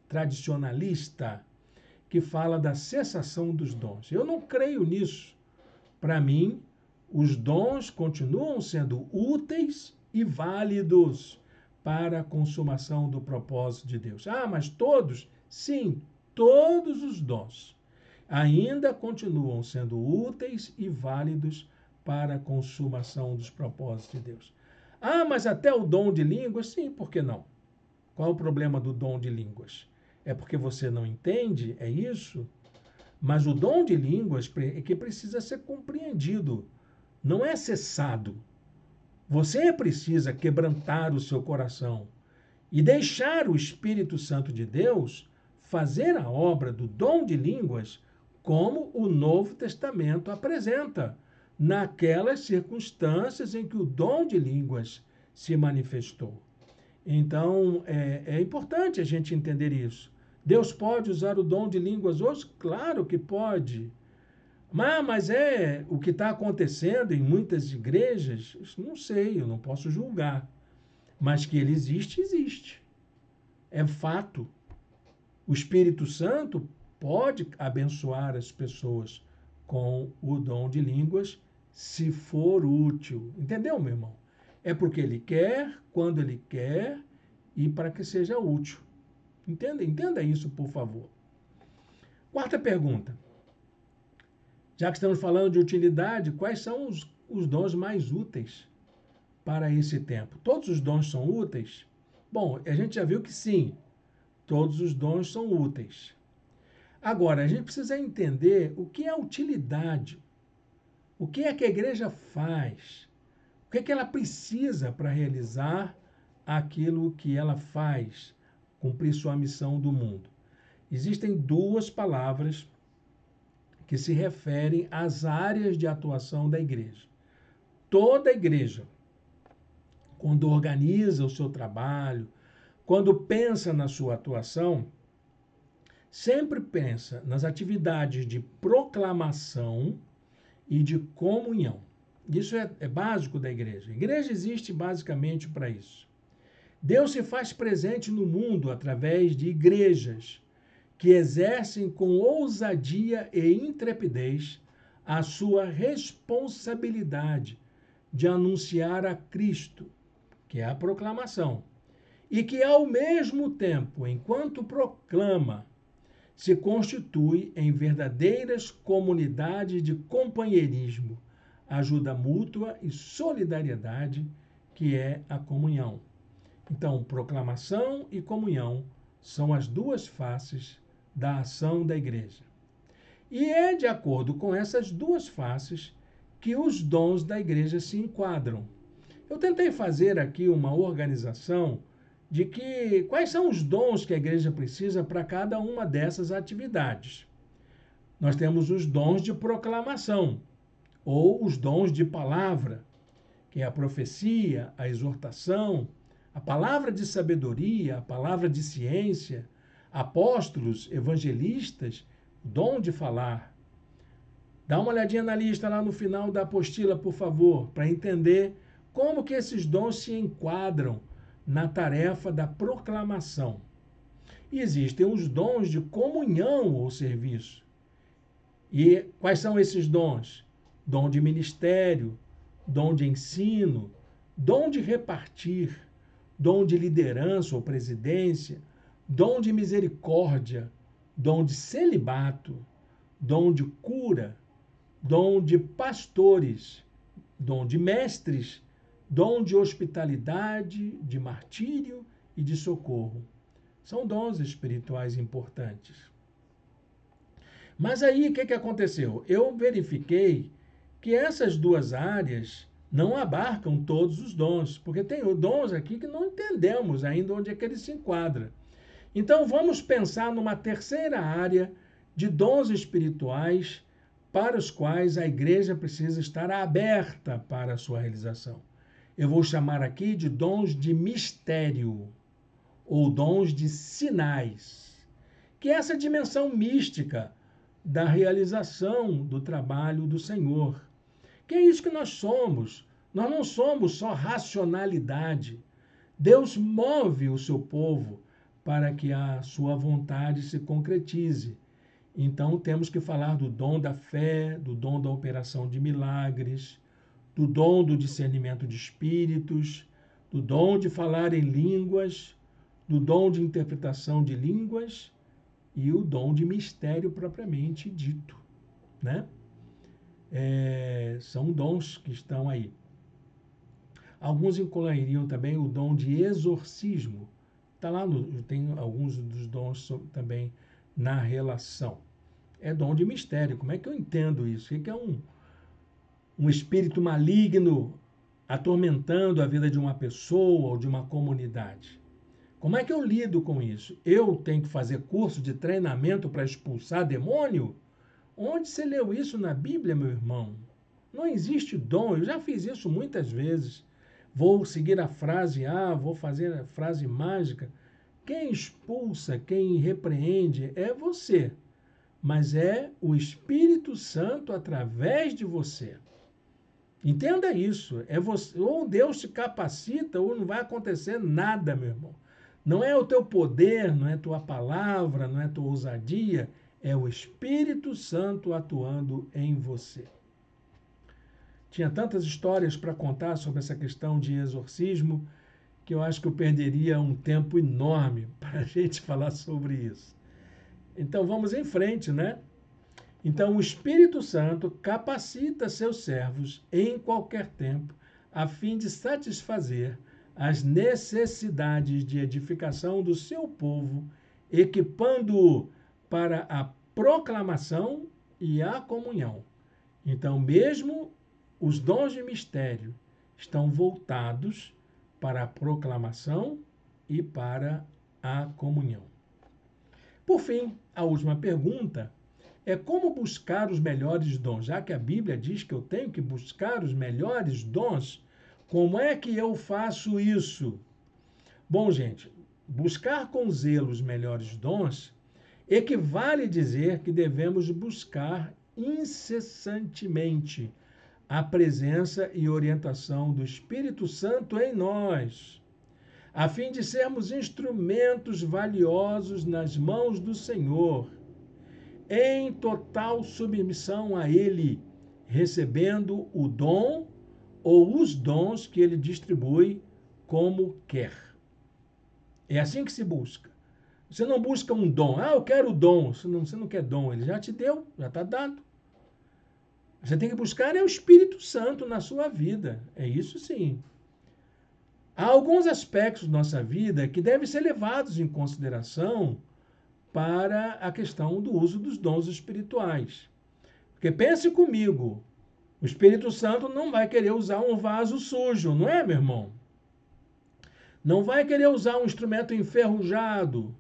tradicionalista que fala da cessação dos dons. Eu não creio nisso. Para mim, os dons continuam sendo úteis e válidos para a consumação do propósito de Deus. Ah, mas todos? Sim, todos os dons ainda continuam sendo úteis e válidos para a consumação dos propósitos de Deus. Ah, mas até o dom de línguas? Sim, por que não? Qual é o problema do dom de línguas? É porque você não entende? É isso? Mas o dom de línguas é que precisa ser compreendido, não é cessado. Você precisa quebrantar o seu coração e deixar o Espírito Santo de Deus fazer a obra do dom de línguas como o Novo Testamento apresenta, naquelas circunstâncias em que o dom de línguas se manifestou. Então, é importante a gente entender isso. Deus pode usar o dom de línguas hoje? Claro que pode. Mas é o que está acontecendo em muitas igrejas? Não sei, eu não posso julgar. Mas que ele existe, existe. É fato. O Espírito Santo pode abençoar as pessoas com o dom de línguas, se for útil. Entendeu, meu irmão? É porque ele quer, quando ele quer e para que seja útil. Entenda isso, por favor. Quarta pergunta. Já que estamos falando de utilidade, quais são os dons mais úteis para esse tempo? Todos os dons são úteis? Bom, a gente já viu que sim, todos os dons são úteis. Agora, a gente precisa entender o que é utilidade. O que é que a igreja faz? O que é que ela precisa para realizar aquilo que ela faz, cumprir sua missão do mundo? Existem duas palavras que se referem às áreas de atuação da igreja. Toda a igreja, quando organiza o seu trabalho, quando pensa na sua atuação, sempre pensa nas atividades de proclamação e de comunhão. Isso é básico da igreja. A igreja existe basicamente para isso. Deus se faz presente no mundo através de igrejas que exercem com ousadia e intrepidez a sua responsabilidade de anunciar a Cristo, que é a proclamação, e que, ao mesmo tempo, enquanto proclama, se constitui em verdadeiras comunidades de companheirismo, ajuda mútua e solidariedade, que é a comunhão. Então, proclamação e comunhão são as duas faces da ação da igreja. E é de acordo com essas duas faces que os dons da igreja se enquadram. Eu tentei fazer aqui uma organização de quais são os dons que a igreja precisa para cada uma dessas atividades. Nós temos os dons de proclamação, ou os dons de palavra, que é a profecia, a exortação, a palavra de sabedoria, a palavra de ciência, apóstolos, evangelistas, dom de falar. Dá uma olhadinha na lista lá no final da apostila, por favor, para entender como que esses dons se enquadram na tarefa da proclamação. E existem os dons de comunhão ou serviço. E quais são esses dons? Dom de ministério, dom de ensino, dom de repartir, dom de liderança ou presidência, dom de misericórdia, dom de celibato, dom de cura, dom de pastores, dom de mestres, dom de hospitalidade, de martírio e de socorro. São dons espirituais importantes. Mas aí o que aconteceu? Eu verifiquei que essas duas áreas não abarcam todos os dons, porque tem dons aqui que não entendemos ainda onde é que ele se enquadra. Então vamos pensar numa terceira área de dons espirituais para os quais a igreja precisa estar aberta para a sua realização. Eu vou chamar aqui de dons de mistério ou dons de sinais, que é essa dimensão mística da realização do trabalho do Senhor. Que é isso que nós somos. Nós não somos só racionalidade. Deus move o seu povo para que a sua vontade se concretize. Então temos que falar do dom da fé, do dom da operação de milagres, do dom do discernimento de espíritos, do dom de falar em línguas, do dom de interpretação de línguas e o dom de mistério propriamente dito, né? São dons que estão aí. Alguns incluiriam também o dom de exorcismo, Está lá, tem alguns dos dons também na relação. É dom de mistério. Como é que eu entendo isso? O que é um espírito maligno atormentando a vida de uma pessoa ou de uma comunidade? Como é que eu lido com isso? Eu tenho que fazer curso de treinamento para expulsar demônio? Onde você leu isso na Bíblia, meu irmão? Não existe dom. Eu já fiz isso muitas vezes. Vou seguir a frase A, vou fazer a frase mágica. Quem expulsa, quem repreende é você. Mas é o Espírito Santo através de você. Entenda isso. É você, ou Deus te capacita, ou não vai acontecer nada, meu irmão. Não é o teu poder, não é tua palavra, não é tua ousadia, é o Espírito Santo atuando em você. Tinha tantas histórias para contar sobre essa questão de exorcismo que eu acho que eu perderia um tempo enorme para a gente falar sobre isso. Então vamos em frente, né? Então o Espírito Santo capacita seus servos em qualquer tempo a fim de satisfazer as necessidades de edificação do seu povo, equipando-o para a proclamação e a comunhão. Então, mesmo os dons de mistério estão voltados para a proclamação e para a comunhão. Por fim, a última pergunta é como buscar os melhores dons. Já que a Bíblia diz que eu tenho que buscar os melhores dons, como é que eu faço isso? Bom, gente, buscar com zelo os melhores dons equivale a dizer que devemos buscar incessantemente a presença e orientação do Espírito Santo em nós, a fim de sermos instrumentos valiosos nas mãos do Senhor, em total submissão a Ele, recebendo o dom ou os dons que Ele distribui como quer. É assim que se busca. Você não busca um dom. Ah, eu quero o dom. Você não quer dom. Ele já te deu, já está dado. Você tem que buscar o Espírito Santo na sua vida. É isso sim. Há alguns aspectos da nossa vida que devem ser levados em consideração para a questão do uso dos dons espirituais. Porque pense comigo, o Espírito Santo não vai querer usar um vaso sujo, não é, meu irmão? Não vai querer usar um instrumento enferrujado,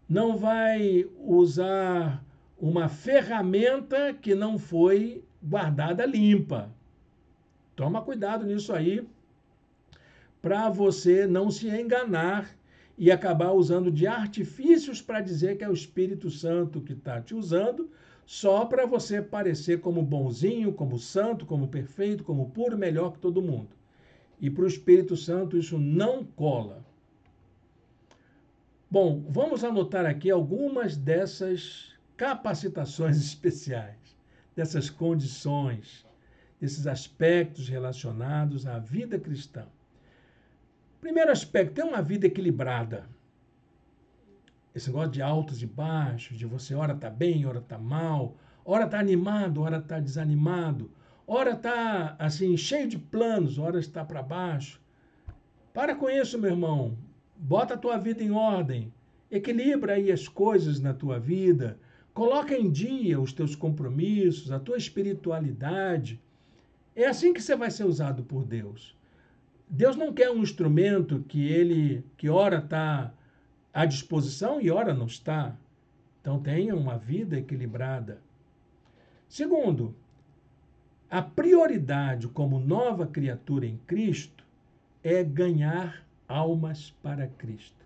não vai usar uma ferramenta que não foi guardada limpa. Toma cuidado nisso aí, para você não se enganar e acabar usando de artifícios para dizer que é o Espírito Santo que está te usando, só para você parecer como bonzinho, como santo, como perfeito, como puro, melhor que todo mundo. E para o Espírito Santo isso não cola. Bom, vamos anotar aqui algumas dessas capacitações especiais, dessas condições, desses aspectos relacionados à vida cristã. Primeiro aspecto, ter uma vida equilibrada. Esse negócio de altos e baixos, de você ora está bem, ora está mal, ora está animado, ora está desanimado, ora está assim, cheio de planos, ora está para baixo. Para com isso, meu irmão. Bota a tua vida em ordem. Equilibra aí as coisas na tua vida. Coloca em dia os teus compromissos, a tua espiritualidade. É assim que você vai ser usado por Deus. Deus não quer um instrumento que ora está à disposição e ora não está. Então tenha uma vida equilibrada. Segundo, a prioridade como nova criatura em Cristo é ganhar almas para Cristo.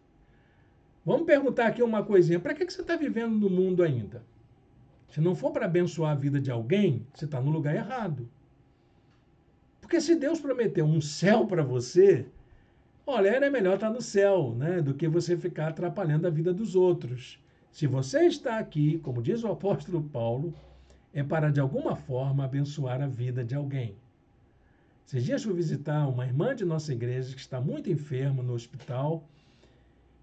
Vamos perguntar aqui uma coisinha. Para que você está vivendo no mundo ainda? Se não for para abençoar a vida de alguém, você está no lugar errado. Porque se Deus prometeu um céu para você, olha, era melhor estar no céu, né, do que você ficar atrapalhando a vida dos outros. Se você está aqui, como diz o apóstolo Paulo, é para de alguma forma abençoar a vida de alguém. Esses dias fui visitar uma irmã de nossa igreja que está muito enferma no hospital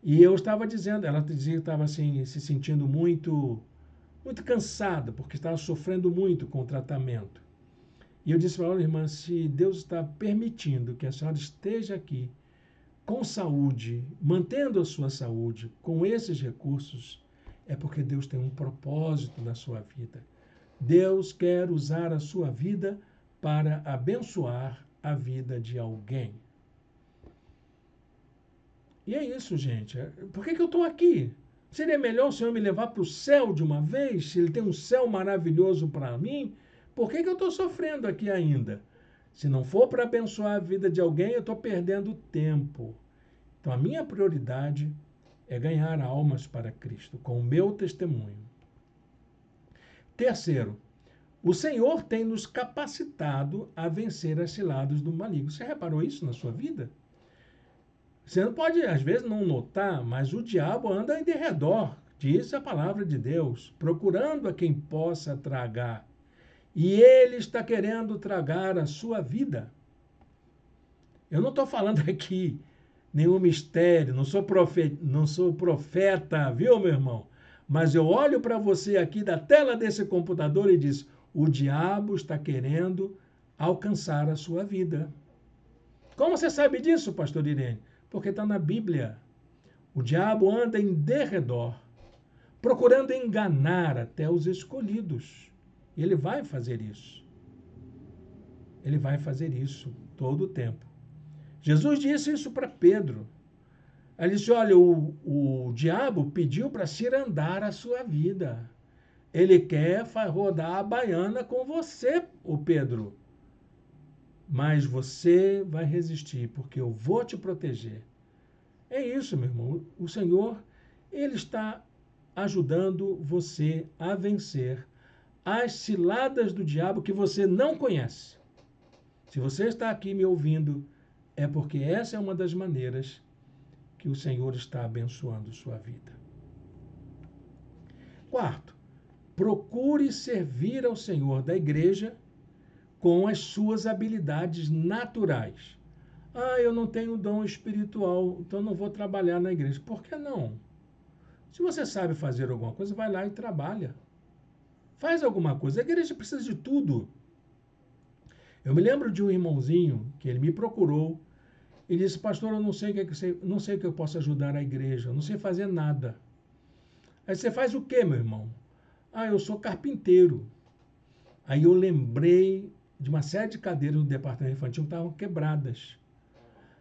e eu estava dizendo, ela dizia que estava assim, se sentindo muito cansada porque estava sofrendo muito com o tratamento. E eu disse para ela, irmã, se Deus está permitindo que a senhora esteja aqui com saúde, mantendo a sua saúde, com esses recursos, é porque Deus tem um propósito na sua vida. Deus quer usar a sua vida para abençoar a vida de alguém. E é isso, gente. Por que eu estou aqui? Seria melhor o Senhor me levar para o céu de uma vez? Se Ele tem um céu maravilhoso para mim, por que eu estou sofrendo aqui ainda? Se não for para abençoar a vida de alguém, eu estou perdendo tempo. Então, a minha prioridade é ganhar almas para Cristo, com o meu testemunho. Terceiro, o Senhor tem nos capacitado a vencer as ciladas do maligno. Você reparou isso na sua vida? Você não pode, às vezes, não notar, mas o diabo anda em derredor, diz a palavra de Deus, procurando a quem possa tragar. E ele está querendo tragar a sua vida. Eu não estou falando aqui nenhum mistério, não sou profeta, viu, meu irmão? Mas eu olho para você aqui da tela desse computador e diz: o diabo está querendo alcançar a sua vida. Como você sabe disso, pastor Irene? Porque está na Bíblia. O diabo anda em derredor, procurando enganar até os escolhidos. E ele vai fazer isso. Ele vai fazer isso todo o tempo. Jesus disse isso para Pedro. Ele disse: olha, o diabo pediu para cirandar a sua vida. Ele quer rodar a baiana com você, o Pedro. Mas você vai resistir, porque eu vou te proteger. É isso, meu irmão. O Senhor, Ele está ajudando você a vencer as ciladas do diabo que você não conhece. Se você está aqui me ouvindo, é porque essa é uma das maneiras que o Senhor está abençoando sua vida. Quarto, procure servir ao Senhor da igreja com as suas habilidades naturais. Ah, eu não tenho dom espiritual, então não vou trabalhar na igreja. Por que não? Se você sabe fazer alguma coisa, vai lá e trabalha. Faz alguma coisa. A igreja precisa de tudo. Eu me lembro de um irmãozinho que ele me procurou e disse: pastor, eu não sei o que eu posso ajudar a igreja, eu não sei fazer nada. Aí você faz o quê, meu irmão? Ah, eu sou carpinteiro. Aí eu lembrei de uma série de cadeiras no departamento infantil que estavam quebradas.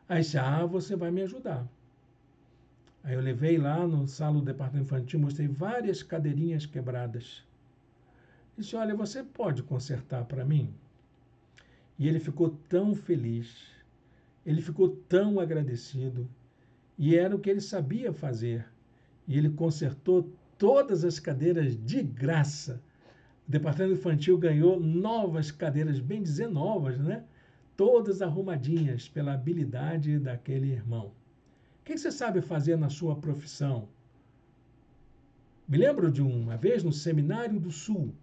Aí disse: ah, você vai me ajudar. Aí eu levei lá no sala do departamento infantil, mostrei várias cadeirinhas quebradas. Disse: olha, você pode consertar para mim? E ele ficou tão feliz, ele ficou tão agradecido, e era o que ele sabia fazer. E ele consertou todas as cadeiras de graça. O departamento infantil ganhou novas cadeiras, bem dizer novas, né? Todas arrumadinhas pela habilidade daquele irmão. O que você sabe fazer na sua profissão? Me lembro de uma vez no Seminário do Sul,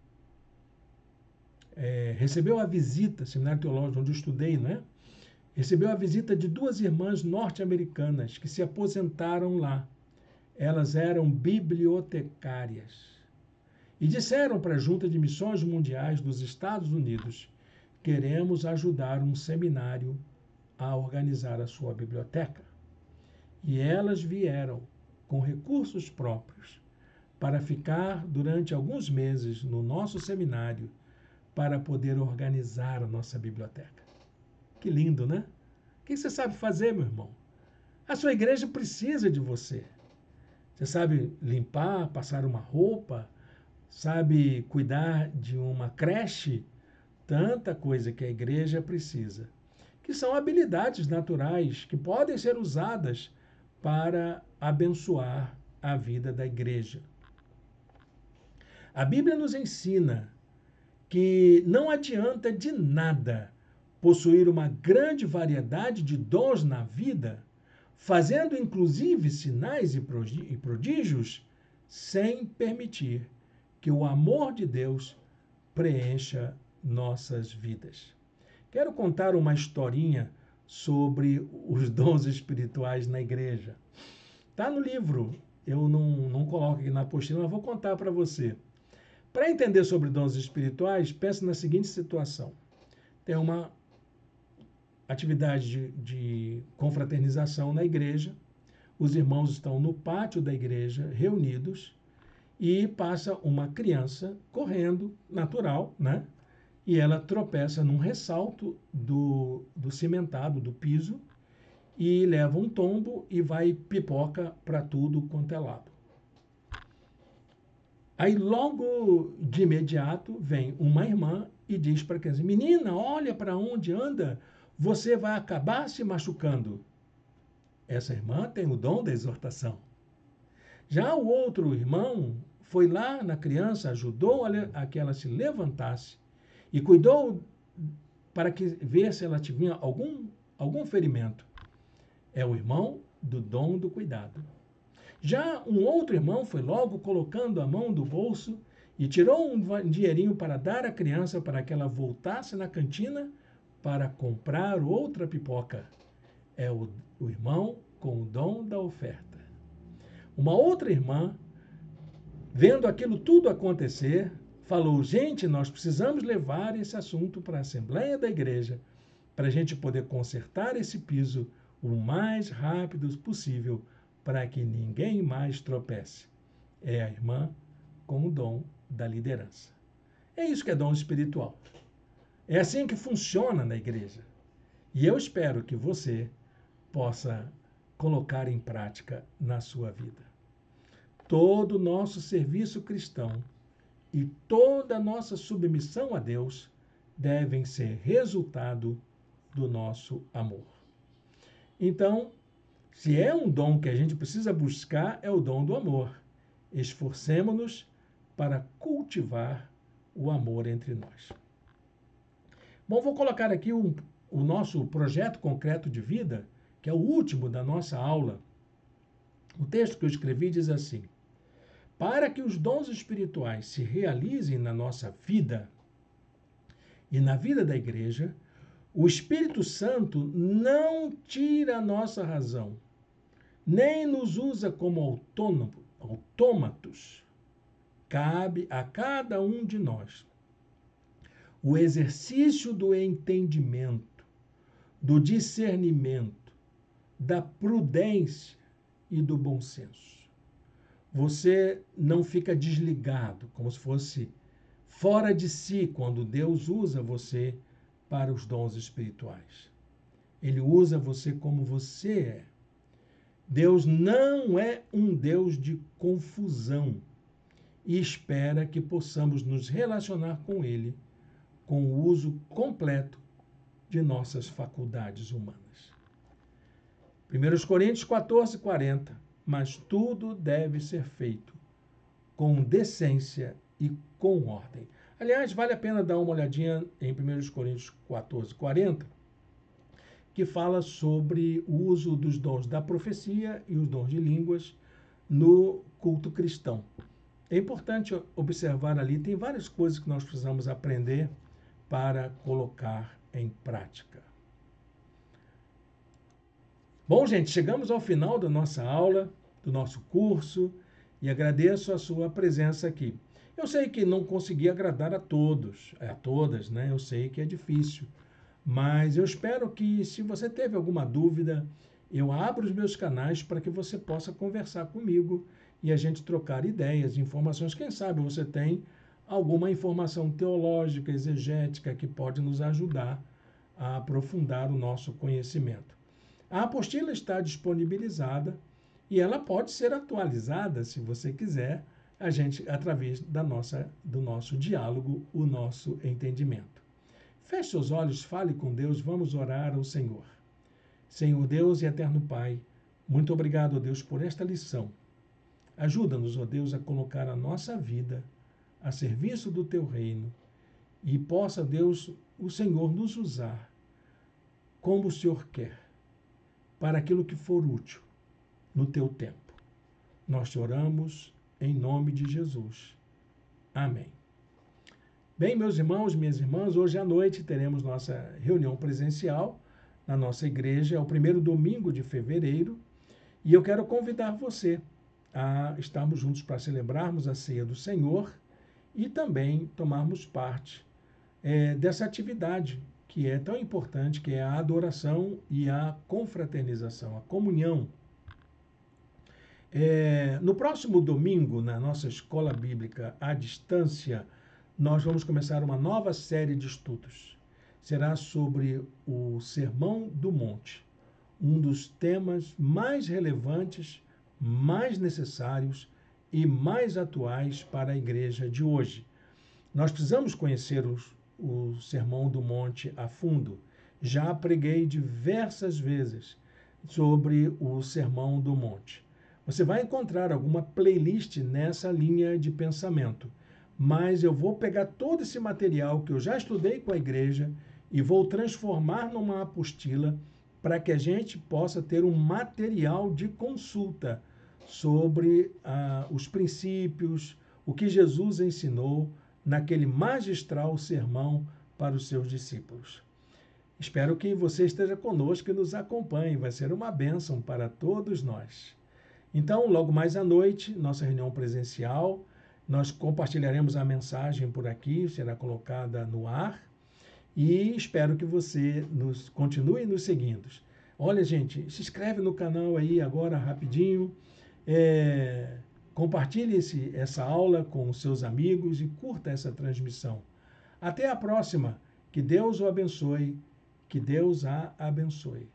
recebeu a visita, Seminário Teológico, onde eu estudei, né? Recebeu a visita de duas irmãs norte-americanas que se aposentaram lá. Elas eram bibliotecárias. E disseram para a Junta de Missões Mundiais dos Estados Unidos: queremos ajudar um seminário a organizar a sua biblioteca. E elas vieram com recursos próprios para ficar durante alguns meses no nosso seminário para poder organizar a nossa biblioteca. Que lindo, né? O que você sabe fazer, meu irmão? A sua igreja precisa de você. Você sabe limpar, passar uma roupa, sabe cuidar de uma creche? Tanta coisa que a igreja precisa. Que são habilidades naturais que podem ser usadas para abençoar a vida da igreja. A Bíblia nos ensina que não adianta de nada possuir uma grande variedade de dons na vida, fazendo inclusive sinais e prodígios, sem permitir que o amor de Deus preencha nossas vidas. Quero contar uma historinha sobre os dons espirituais na igreja. Está no livro, eu não coloco aqui na apostila, mas vou contar para você. Para entender sobre dons espirituais, pense na seguinte situação. Tem uma atividade de confraternização na igreja. Os irmãos estão no pátio da igreja, reunidos, e passa uma criança correndo, natural, né? E ela tropeça num ressalto do cimentado, do piso, e leva um tombo e vai pipoca para tudo quanto é lado. Aí, logo de imediato, vem uma irmã e diz para a criança: menina, olha para onde anda, você vai acabar se machucando. Essa irmã tem o dom da exortação. Já o outro irmão foi lá na criança, ajudou a que ela se levantasse e cuidou para que ver se ela tinha algum ferimento. É o irmão do dom do cuidado. Já um outro irmão foi logo colocando a mão do bolso e tirou um dinheirinho para dar à criança para que ela voltasse na cantina para comprar outra pipoca. É o irmão com o dom da oferta. Uma outra irmã, vendo aquilo tudo acontecer, falou: gente, nós precisamos levar esse assunto para a Assembleia da Igreja para a gente poder consertar esse piso o mais rápido possível para que ninguém mais tropece. É a irmã com o dom da liderança. É isso que é dom espiritual. É assim que funciona na igreja. E eu espero que você possa colocar em prática na sua vida. Todo o nosso serviço cristão e toda a nossa submissão a Deus devem ser resultado do nosso amor. Então, se é um dom que a gente precisa buscar, é o dom do amor. Esforcemo-nos para cultivar o amor entre nós. Bom, vou colocar aqui o nosso projeto concreto de vida, que é o último da nossa aula. O texto que eu escrevi diz assim: para que os dons espirituais se realizem na nossa vida e na vida da igreja, o Espírito Santo não tira a nossa razão, nem nos usa como autômatos. Cabe a cada um de nós o exercício do entendimento, do discernimento, da prudência e do bom senso. Você não fica desligado, como se fosse fora de si, quando Deus usa você para os dons espirituais. Ele usa você como você é. Deus não é um Deus de confusão e espera que possamos nos relacionar com Ele com o uso completo de nossas faculdades humanas. 1 Coríntios 14:40. Mas tudo deve ser feito com decência e com ordem. Aliás, vale a pena dar uma olhadinha em 1 Coríntios 14:40, que fala sobre o uso dos dons da profecia e os dons de línguas no culto cristão. É importante observar ali, tem várias coisas que nós precisamos aprender para colocar em prática. Bom, gente, chegamos ao final da nossa aula, do nosso curso, e agradeço a sua presença aqui. Eu sei que não consegui agradar a todos, a todas, né? Eu sei que é difícil, mas eu espero que, se você teve alguma dúvida, eu abro os meus canais para que você possa conversar comigo e a gente trocar ideias, informações. Quem sabe você tem alguma informação teológica, exegética, que pode nos ajudar a aprofundar o nosso conhecimento. A apostila está disponibilizada e ela pode ser atualizada, se você quiser, através do nosso diálogo, o nosso entendimento. Feche seus olhos, fale com Deus, vamos orar ao Senhor. Senhor Deus e eterno Pai, muito obrigado, ó Deus, por esta lição. Ajuda-nos, ó Deus, a colocar a nossa vida a serviço do Teu reino e possa, Deus, o Senhor nos usar como o Senhor quer, para aquilo que for útil no Teu tempo. Nós te oramos em nome de Jesus. Amém. Bem, meus irmãos, minhas irmãs, hoje à noite teremos nossa reunião presencial na nossa igreja, é o primeiro domingo de fevereiro, e eu quero convidar você a estarmos juntos para celebrarmos a ceia do Senhor e também tomarmos parte dessa atividade que é tão importante, que é a adoração e a confraternização, a comunhão. No próximo domingo, na nossa escola bíblica à distância, nós vamos começar uma nova série de estudos. Será sobre o Sermão do Monte, um dos temas mais relevantes, mais necessários e mais atuais para a igreja de hoje. Nós precisamos conhecer o Sermão do Monte a fundo. Já preguei diversas vezes sobre o Sermão do Monte. Você vai encontrar alguma playlist nessa linha de pensamento, mas eu vou pegar todo esse material que eu já estudei com a igreja e vou transformar numa apostila para que a gente possa ter um material de consulta sobre os princípios, o que Jesus ensinou naquele magistral sermão para os seus discípulos. Espero que você esteja conosco e nos acompanhe, vai ser uma bênção para todos nós. Então, logo mais à noite, nossa reunião presencial, nós compartilharemos a mensagem por aqui, será colocada no ar, e espero que você continue nos seguindo. Olha, gente, se inscreve no canal aí agora rapidinho, compartilhe essa aula com os seus amigos e curta essa transmissão. Até a próxima. Que Deus o abençoe. Que Deus a abençoe.